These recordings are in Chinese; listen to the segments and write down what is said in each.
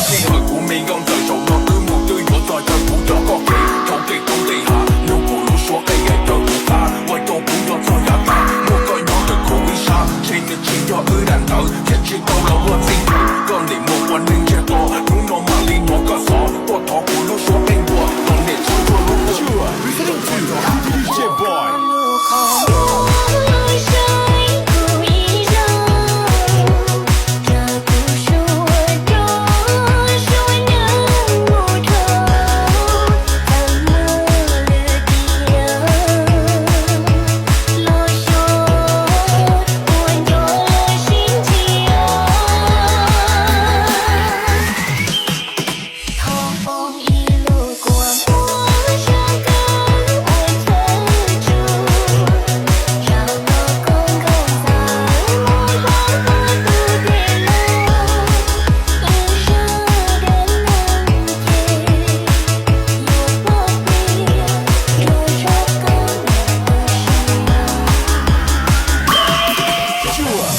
之後鼓美音在手落雨幕對我在這鼓着國旗，投擊到地下，六步路說嘅嘢對不怕，為到本我在也怕，我該攞對苦一下，前日前咗二蛋頭，一直到了我正頭，個年末運領這個，本我馬里我個鎖，我陀鼓路說俾我，當年唱過路過。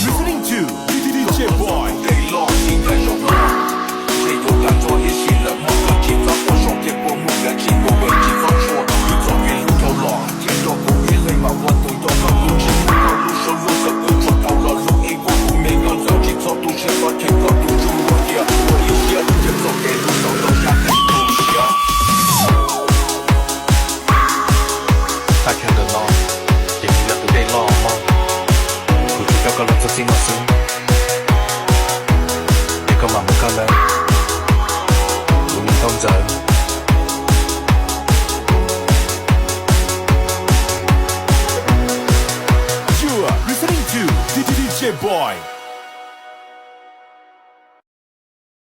Listening to DJ Boy。You are listening to DJ Boy.